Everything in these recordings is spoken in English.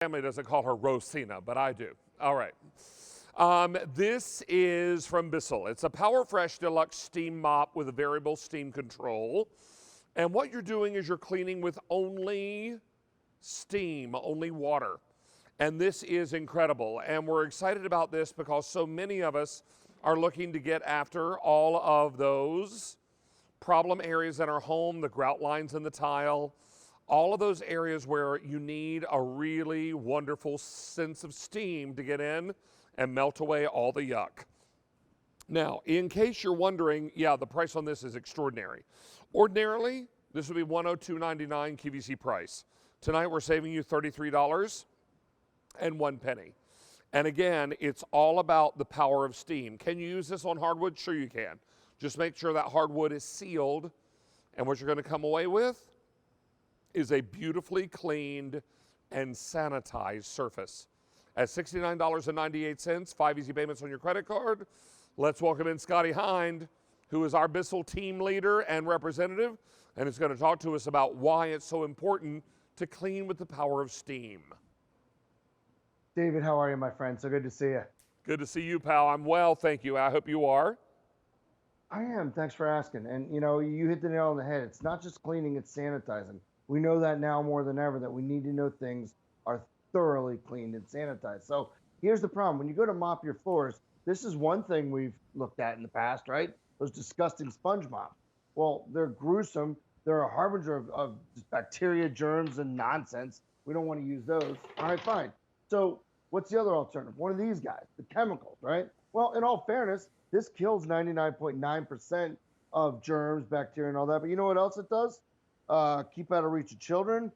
family doesn't call her Rosina, but I do. All right. This is from Bissell. It's a PowerFresh Deluxe steam mop with a variable steam control. And what you're doing is you're cleaning with only steam, only water. And this is incredible. And we're excited about this because so many of us are looking to get after all of those problem areas in our home, the grout lines in the tile, all of those areas where you need a really wonderful sense of steam to get in and melt away all the yuck. Now, in case you're wondering, yeah, the price on this is extraordinary. Ordinarily, this would be $102.99 QVC price. Tonight, we're saving you $33 and 1 penny. And again, it's all about the power of steam. Can you use this on hardwood? Sure you can. Just make sure that hardwood is sealed. And what you're going to come away with is a beautifully cleaned and sanitized surface. At $69.98, 5 easy payments on your credit card. Let's welcome in Scotty Hind, who is our Bissell team leader and representative, and is going to talk to us about why it's so important to clean with the power of steam. David, how are you, my friend? So good to see you. Good to see you, pal. I'm well, thank you. I hope you are. I am. Thanks for asking. And, you know, you hit the nail on the head. It's not just cleaning, it's sanitizing. We know that now more than ever, that we need to know things are thoroughly cleaned and sanitized. So here's the problem. When you go to mop your floors, this is one thing we've looked at in the past, right? Those disgusting sponge mops. Well, they're gruesome. They're a harbinger of bacteria, germs, and nonsense. We don't want to use those. All right, fine. So what's the other alternative? One of these guys, the chemicals, right? Well, in all fairness, this kills 99.9% of germs, bacteria, and all that. But you know what else it does? Keep out of reach of children,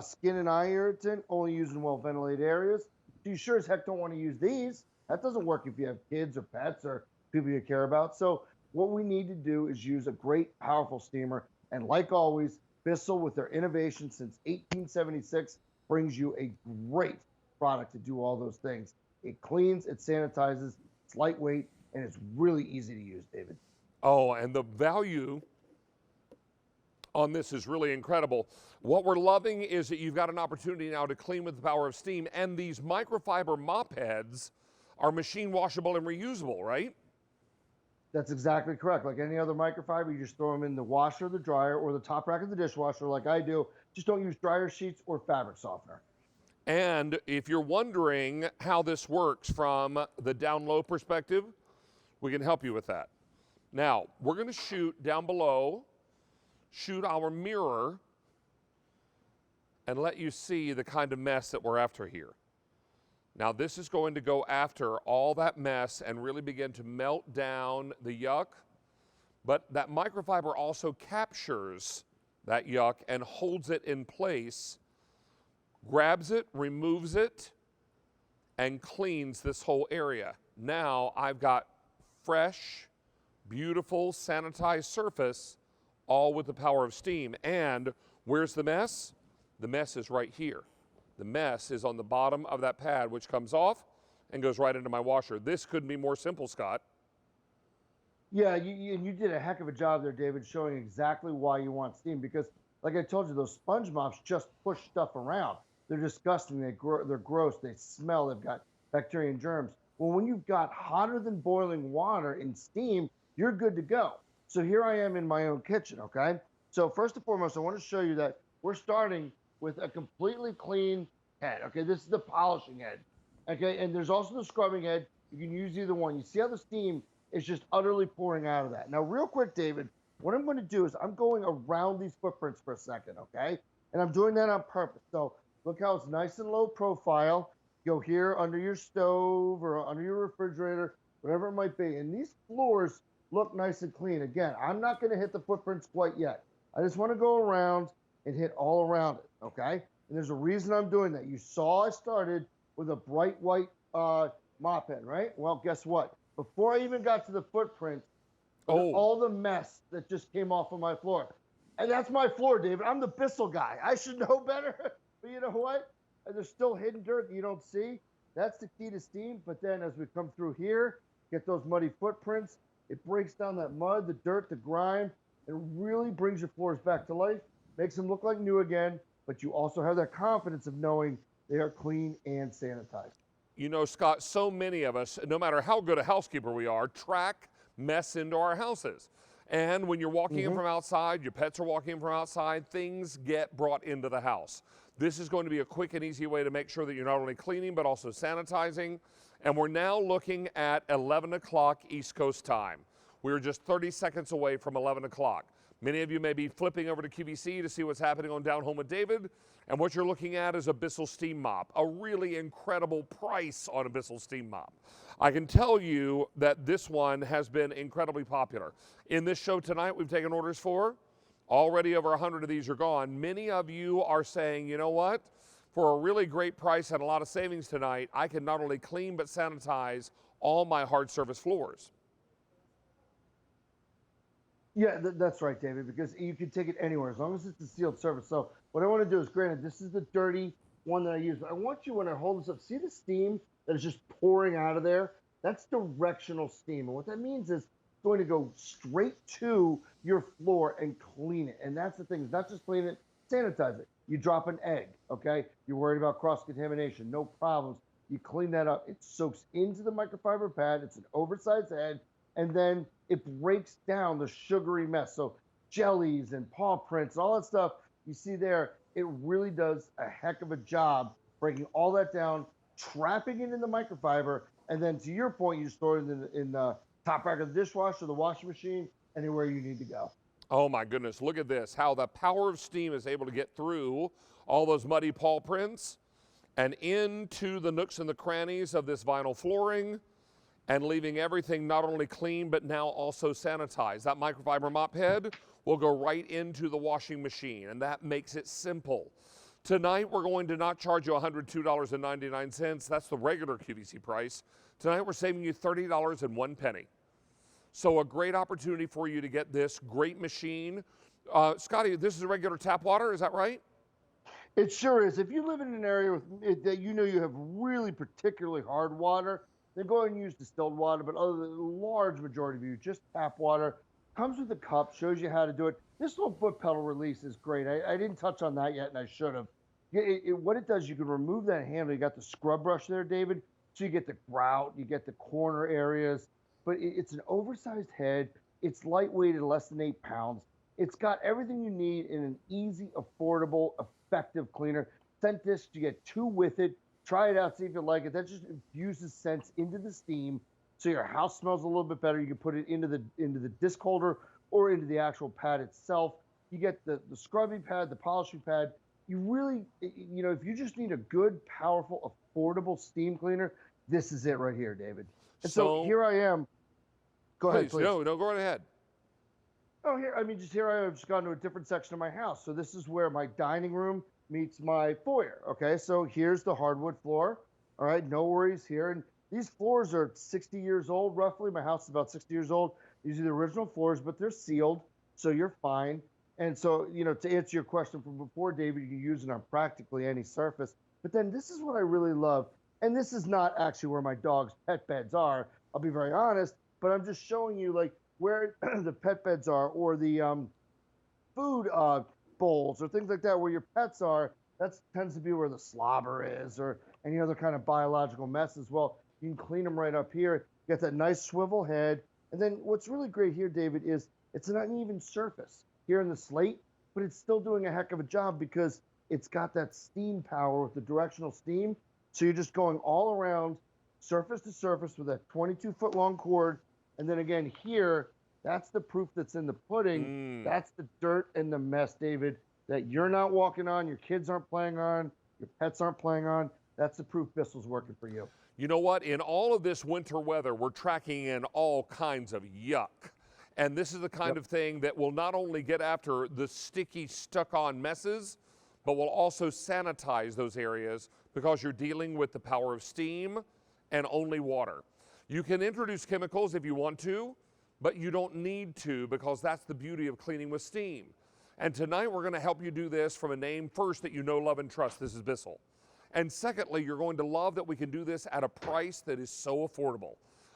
skin and eye irritant, only used in well-ventilated areas. So you sure as heck don't want to use these. That doesn't work if you have kids or pets or people you care about. So what we need to do is use a great, powerful steamer. And like always, Bissell, with their innovation since 1876, brings you a great product to do all those things. It cleans, it sanitizes, it's lightweight, and it's really easy to use, David. Oh, and the value on this is really incredible. What we're loving is that you've got an opportunity now to clean with the power of steam, and these microfiber mop heads are machine washable and reusable, right? That's exactly correct. Like any other microfiber, you just throw them in the washer, the dryer, or the top rack of the dishwasher like I do. Just don't use dryer sheets or fabric softener. And if you're wondering how this works from the down low perspective, we can help you with that. Now, we're going to shoot down below, shoot our mirror, and let you see the kind of mess that we're after here. Now, this is going to go after all that mess and really begin to melt down the yuck, but that microfiber also captures that yuck and holds it in place, grabs it, removes it, and cleans this whole area. Now I've got fresh, beautiful, sanitized surface, all with the power of steam. And where's the mess? The mess is right here. The mess is on the bottom of that pad, which comes off and goes right into my washer. This couldn't be more simple, Scott. Yeah, you did a heck of a job there, David, showing exactly why you want steam. Because, like I told you, those sponge mops just push stuff around. They're disgusting. They're gross. They smell. They've got bacteria and germs. Well, when you've got hotter than boiling water in steam, you're good to go. So here I am in my own kitchen, okay? So first and foremost, I want to show you that we're starting with a completely clean head, okay? This is the polishing head, okay? And there's also the scrubbing head. You can use either one. You see how the steam is just utterly pouring out of that. Now, real quick, David, what I'm going to do is I'm going around these footprints for a second, okay? And I'm doing that on purpose. So look how it's nice and low profile. Go here under your stove or under your refrigerator, whatever it might be. And these floors look nice and clean. Again, I'm not going to hit the footprints quite yet. I just want to go around and hit all around it, okay? And there's a reason I'm doing that. You saw I started with a bright white mop head, right? Well, guess what? Before I even got to the footprints, all the mess that just came off of my floor. And that's my floor, David. I'm the Bissell guy. I should know better. But you know what? There's still hidden dirt that you don't see. That's the key to steam. But then as we come through here, get those muddy footprints, it breaks down that mud, the dirt, the grime. It really brings your floors back to life, makes them look like new again. But you also have that confidence of knowing They are clean and sanitized. You know, Scott, so many of us, no matter how good a housekeeper we are, track mess into our houses. And when you're walking in from outside, your pets are walking in from outside, things get brought into the house. This is going to be a quick and easy way to make sure that you're not only cleaning, but also sanitizing. And we're now looking at 11 o'clock East Coast time. We're just 30 seconds away from 11 o'clock. Many of you may be flipping over to QVC to see what's happening on Down Home with David. And what you're looking at is a Bissell steam mop, a really incredible price on a Bissell steam mop. I can tell you that this one has been incredibly popular. In this show tonight, we've taken orders for already over 100 of these are gone. Many of you are saying, you know what? For a really great price and a lot of savings tonight, I can not only clean but sanitize all my hard surface floors. Yeah, that's right, David, because you can take it anywhere as long as it's a sealed surface. So what I want to do is, granted, this is the dirty one that I use, but I want you, when I hold this up, see the steam that is just pouring out of there? That's directional steam. And what that means is it's going to go straight to your floor and clean it. And that's the thing. It's not just clean it, sanitize it. You drop an egg, okay? You're worried about cross-contamination. No problems. You clean that up. It soaks into the microfiber pad. It's an oversized head. And then it breaks down the sugary mess. So jellies and paw prints, all that stuff you see there, it really does a heck of a job breaking all that down, trapping it in the microfiber, and then to your point, you store it in the top rack of the dishwasher, the washing machine, anywhere you need to go. Oh my goodness, look at this, how the power of steam is able to get through all those muddy paw prints and into the nooks and the crannies of this vinyl flooring, and leaving everything not only clean, but now also sanitized. That microfiber mop head will go right into the washing machine, and that makes it simple. Tonight, we're going to not charge you $102.99. That's the regular QVC price. Tonight, we're saving you $30.01. So a great opportunity for you to get this great machine. Scotty, this is a regular tap water, is that right? It sure is. If you live in an area that you know you have really particularly hard water, then go ahead and use distilled water, but other than the large majority of you, just tap water. Comes with a cup, shows you how to do it. This little foot pedal release is great. I didn't touch on that yet, and I should have. What it does, you can remove that handle. You got the scrub brush there, David, so you get the grout, you get the corner areas, but it's an oversized head. It's lightweight at less than 8 pounds. It's got everything you need in an easy, affordable, effective cleaner. Scent disc, you get 2 with it. Try it out, see if you like it. That just infuses scents into the steam, so your house smells a little bit better. You can put it into the disc holder or into the actual pad itself. You get the scrubbing pad, the polishing pad. You really, you know, if you just need a good, powerful, affordable steam cleaner, this is it right here, David. And so here I am. Go ahead, please. No, go right ahead. Oh, here I am. I've just gone to a different section of my house. So this is where my dining room meets my foyer. Okay, so here's the hardwood floor. All right, no worries here. And these floors are 60 years old, roughly. My house is about 60 years old. These are the original floors, but they're sealed, so you're fine. And so, you know, to answer your question from before, David, you can use it on practically any surface. But then this is what I really love. And this is not actually where my dog's pet beds are. I'll be very honest, but I'm just showing you like where the pet beds are, or the food bowls or things like that where your pets are. That tends to be where the slobber is, or any other kind of biological mess as well. You can clean them right up here. You got that nice swivel head. And then what's really great here, David, is it's an uneven surface here in the slate, but it's still doing a heck of a job because it's got that steam power with the directional steam. So you're just going all around surface to surface with that 22-foot long cord. And then again here, that's the proof that's in the pudding. That's the dirt and the mess, David, that you're not walking on, your kids aren't playing on, your pets aren't playing on. That's the proof Bissell's working for you. You know what? In all of this winter weather, we're tracking in all kinds of yuck. And this is the kind of thing that will not only get after the sticky, stuck-on messes, but will also sanitize those areas because you're dealing with the power of steam and only water. You can introduce chemicals if you want to, but you don't need to, because that's the beauty of cleaning with steam. And tonight we're going to help you do this from a name first that you know, love, and trust. This is Bissell. And secondly, you're going to love that we can do this at a price that is so affordable,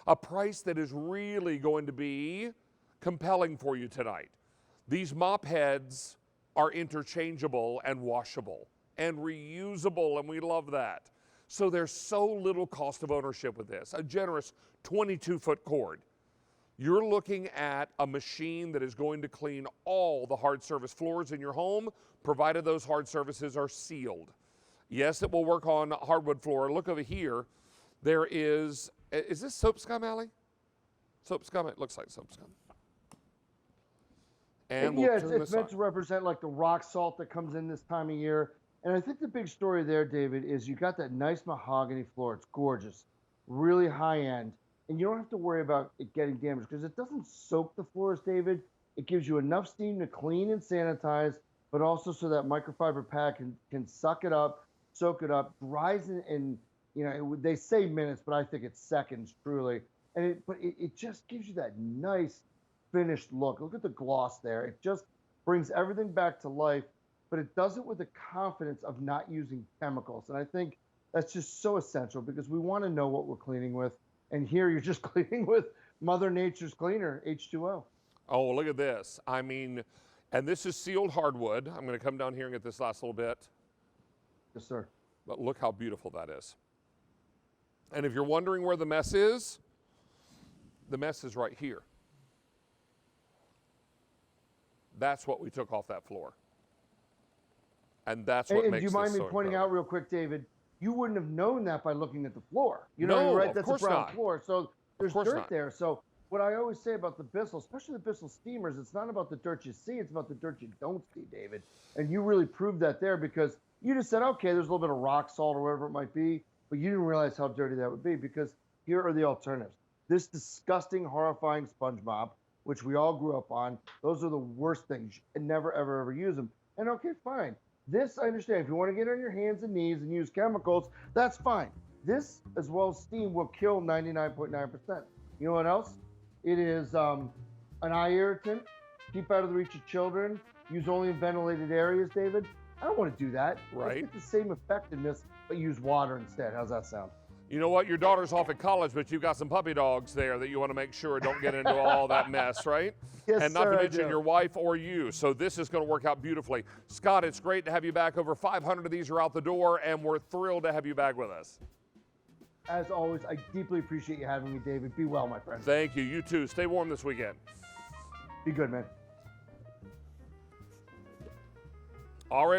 a price that is really going to be compelling for you tonight. These mop heads are interchangeable and washable. and reusable, and we love that. So there's so little cost of ownership with this. A generous 22-foot cord. You're looking at a machine that is going to clean all the hard surface floors in your home, provided those hard surfaces are sealed. Yes, it will work on hardwood floor. Look over here. There is this soap scum, Allie? Soap scum? It looks like soap scum. And yeah, it's meant to represent like the rock salt that comes in this time of year. And I think the big story there, David, is you got that nice mahogany floor. It's gorgeous, really high end. And you don't have to worry about it getting damaged because it doesn't soak the floors, David. It gives you enough steam to clean and sanitize, but also so that microfiber pad can suck it up, soak it up, dries in they say minutes, but I think it's seconds, truly. And it just gives you that nice finished look. Look at the gloss there. It just brings everything back to life, but it does it with the confidence of not using chemicals. And I think that's just so essential because we want to know what we're cleaning with. And here you're just cleaning with Mother Nature's cleaner, H2O. Oh, look at this. I mean, and this is sealed hardwood. I'm going to come down here and get this last little bit. Yes, sir. But look how beautiful that is. And if you're wondering where the mess is right here. That's what we took off that floor. And that's what makes this so do you mind me pointing incredible. out real quick, David, you wouldn't have known that by looking at the floor. You No, know, right? of That's a course brown not. floor. So there's dirt not. there. So what I always say about the Bissell, especially the Bissell steamers, it's not about the dirt you see, it's about the dirt you don't see, David. And you really proved that there because you just said, okay, there's a little bit of rock salt or whatever it might be, but you didn't realize how dirty that would be because here are the alternatives. This disgusting, horrifying sponge mop, which we all grew up on, those are the worst things. And never, ever, ever use them. And okay, fine. This, I understand. If you want to get on your hands and knees and use chemicals, that's fine. This, as well as steam, will kill 99.9%. You know what else? It is an eye irritant. Keep out of the reach of children. Use only in ventilated areas, David. I don't want to do that. Right. Let's get the same effectiveness, but use water instead. How's that sound? You know what? Your daughter's off at college, but you've got some puppy dogs there that you want to make sure don't get into all that mess, right? Yes, and not sir, to I mention do. your wife or you. So this is going to work out beautifully. Scott, it's great to have you back. Over 500 of these are out the door, and we're thrilled to have you back with us. As always, I deeply appreciate you having me, David. Be well, my friend. Thank you. You too. Stay warm this weekend. Be good, man. All right.